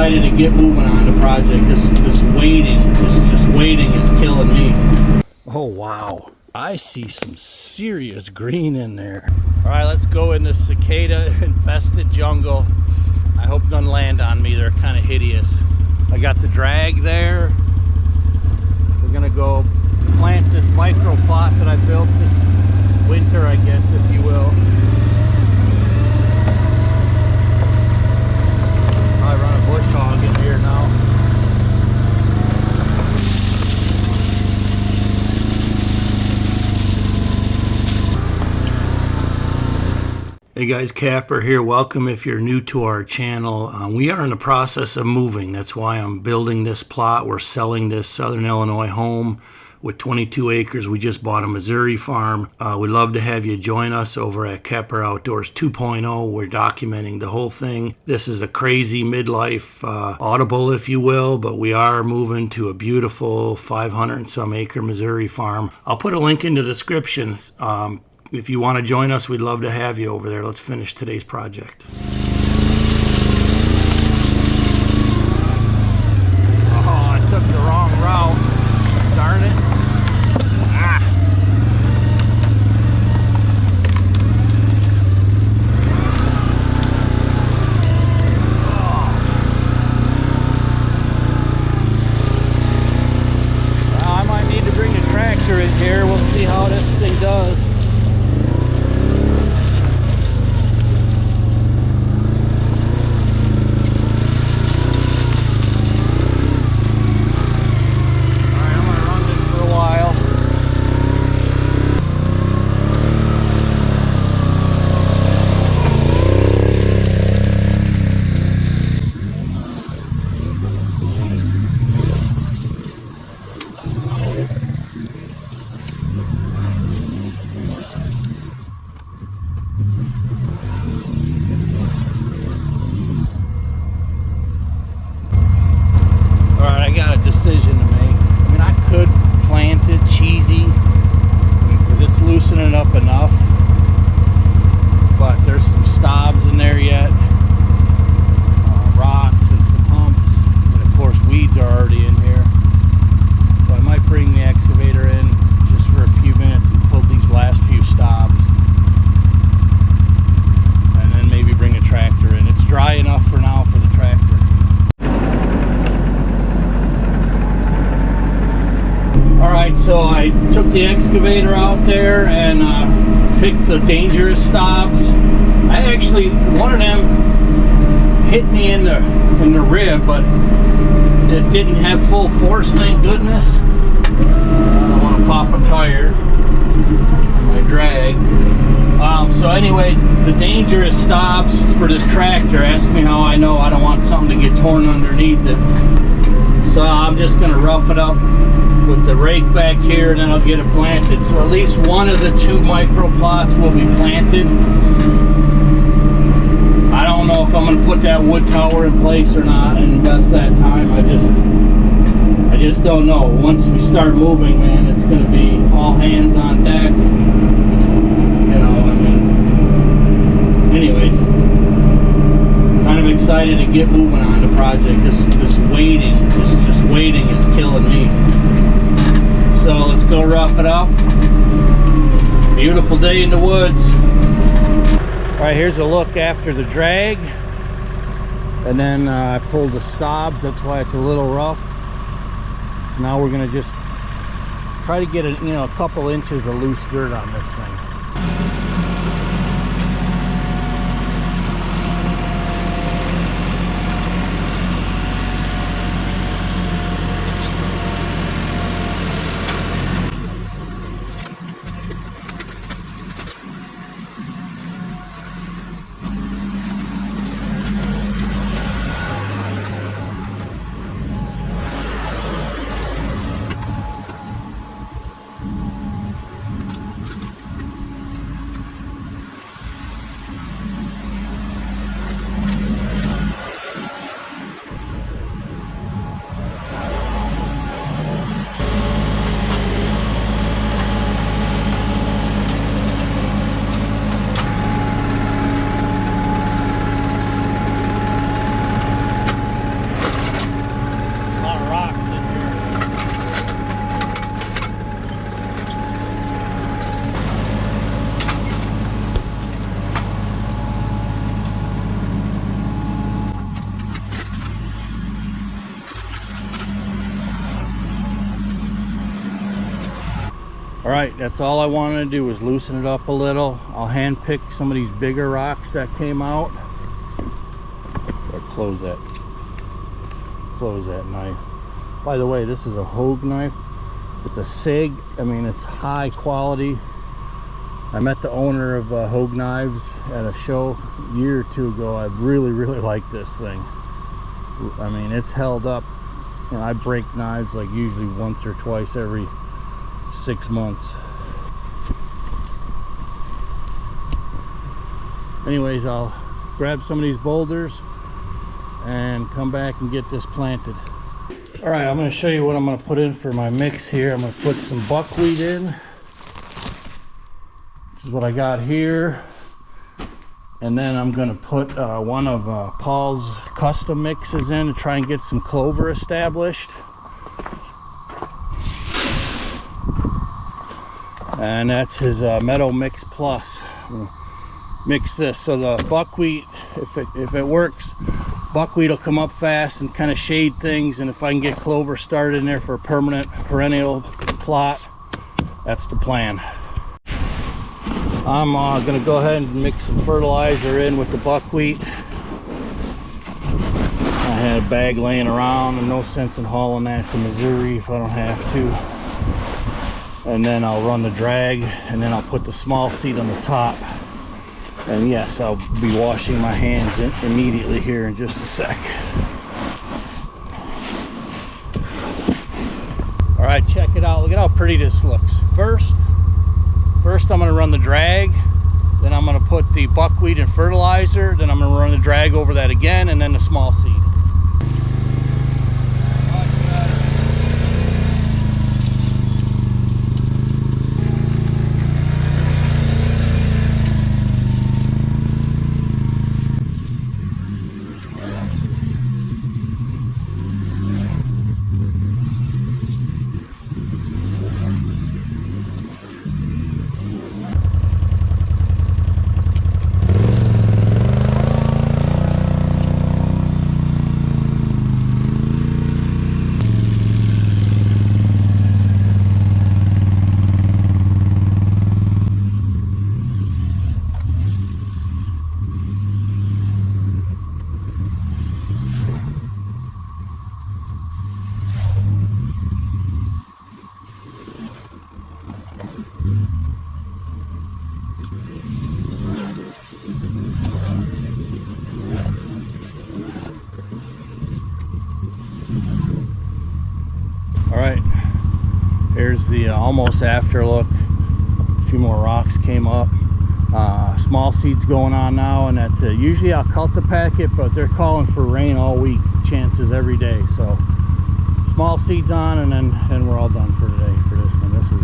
excited to get moving on the project. This waiting, just waiting is killing me. Oh wow, I see some serious green in there. All right, let's go in the cicada infested jungle. I hope none land on me. They're kind of hideous. I got the drag there. We're gonna go plant this micro plot that I built this winter, I guess, if you will. I run a bush hog in here now. Hey guys, Capper here. Welcome if you're new to our channel. We are in the process of moving. That's why I'm building this plot. We're selling this Southern Illinois home with 22 acres. We just bought a Missouri farm. We'd love to have you join us over at Capper Outdoors 2.0. We're documenting the whole thing. This is a crazy midlife audible, if you will, but we are moving to a beautiful 500 and some acre Missouri farm. I'll put a link in the description. If you want to join us, we'd love to have you over there. Let's finish today's project. Oh, I took the wrong route. Darn it. Ah. Oh. Well, I might need to bring a tractor in here. We'll see how this thing does. Decision to make. I mean, I could plant it cheesy because it's loosening up enough, but there's some stobs in there yet, rocks and some humps, and of course weeds are already in here. So I might bring the excavator in just for a few minutes and pull these last few stobs, and then maybe bring a tractor in. It's dry enough for now for the tractor. Alright, so I took the excavator out there and picked the dangerous stobs. I actually, one of them hit me in the rib, but it didn't have full force, thank goodness. I don't want to pop a tire on my drag. So anyways, the dangerous stobs for this tractor, ask me how I know. I don't want something to get torn underneath it. So I'm just going to rough it up with the rake back here, and then I'll get it planted. So at least one of the two micro plots will be planted. I don't know if I'm going to put that wood tower in place or not and invest that time. I just don't know. Once we start moving, man, it's going to be all hands on deck. You know, I mean, anyways, kind of excited to get moving on the project. This waiting, just waiting is killing me. So let's go rough it up. Beautiful day in the woods. All right, here's a look after the drag. And then I pulled the stobs, that's why it's a little rough. So now we're gonna just try to get a couple inches of loose dirt on this thing. All right, that's all I wanted to do was loosen it up a little. I'll hand pick some of these bigger rocks that came out. Or close that knife. By the way, this is a Hogue knife. It's a SIG. I mean, it's high quality. I met the owner of Hogue Knives at a show a year or two ago. I really like this thing. I mean, it's held up. You know, I break knives like usually once or twice every 6 months. Anyways, I'll grab some of these boulders and come back and get this planted. All right, I'm going to show you what I'm going to put in for my mix here. I'm going to put some buckwheat in. This is what I got here. And then I'm going to put one of Paul's custom mixes in to try and get some clover established. And that's his Meadow Mix Plus. Mix this so the buckwheat, if it works, buckwheat will come up fast and kind of shade things, and if I can get clover started in there for a permanent perennial plot, that's the plan. I'm gonna go ahead and mix some fertilizer in with the buckwheat. I had a bag laying around, and no sense in hauling that to Missouri if I don't have to. And then I'll run the drag, and then I'll put the small seed on the top. And yes, I'll be washing my hands immediately here in just a sec. All right, check it out. Look at how pretty this looks. First I'm going to run the drag. Then I'm going to put the buckwheat and fertilizer. Then I'm going to run the drag over that again, and then the small seed. All right, here's the almost after look. A few more rocks came up. Small seeds going on now, and that's it. Usually I'll cultipack it, but they're calling for rain all week, chances every day. So small seeds on, and then we're all done for today for this one. This is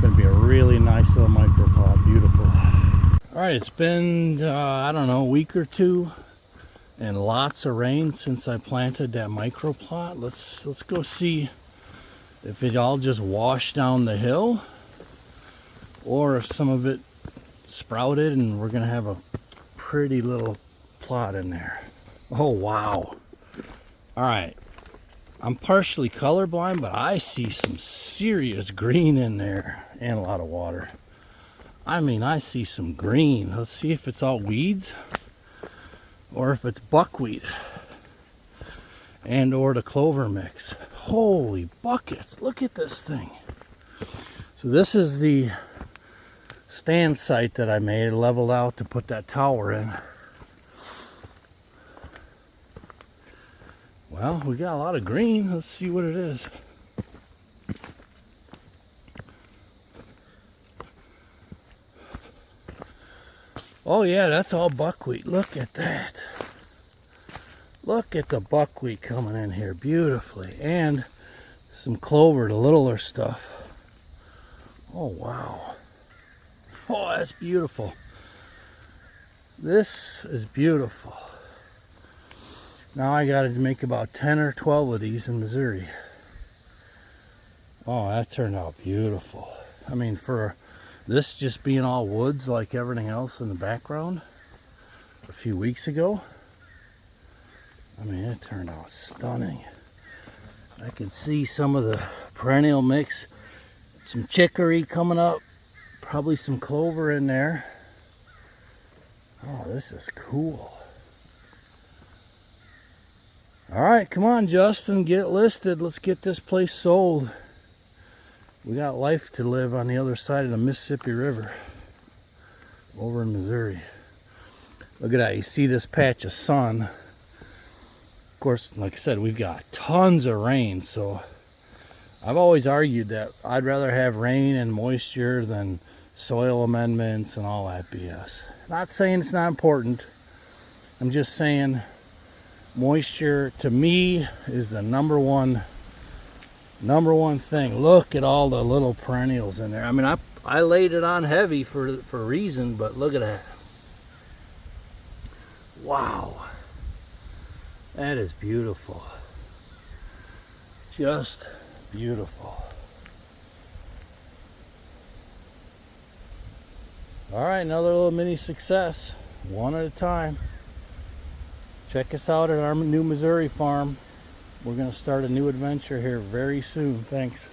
going to be a really nice little micropod. Beautiful. All right, it's been I don't know, a week or two, and lots of rain since I planted that microplot. Let's go see if it all just washed down the hill, or if some of it sprouted and we're gonna have a pretty little plot in there. Oh wow. All right, I'm partially colorblind, but I see some serious green in there and a lot of water. I mean, I see some green. Let's see if it's all weeds or if it's buckwheat and or the clover mix. Holy buckets, look at this thing. So this is the stand site that I made, leveled out to put that tower in. Well, we got a lot of green. Let's see what it is. Oh yeah, that's all buckwheat. Look at that. Look at the buckwheat coming in here beautifully. And some clover, the littler stuff. Oh wow. Oh, that's beautiful. This is beautiful. Now I got to make about 10 or 12 of these in Missouri. Oh, that turned out beautiful. I mean, for this just being all woods like everything else in the background a few weeks ago, I mean, it turned out stunning. I can see some of the perennial mix Some chicory coming up. Probably some clover in there. Oh, this is cool. All right, come on, Justin, get listed. Let's get this place sold. We got life to live on the other side of the Mississippi River, over in Missouri. Look at that, you see this patch of sun. Of course, like I said, we've got tons of rain, so I've always argued that I'd rather have rain and moisture than soil amendments and all that BS. Not saying it's not important. I'm just saying moisture to me is the number one thing. Look at all the little perennials in there. I mean, I laid it on heavy for a reason, but look at that. Wow. That is beautiful. Just beautiful. All right, another little mini success, one at a time. Check us out at our new Missouri farm. We're going to start a new adventure here very soon. Thanks.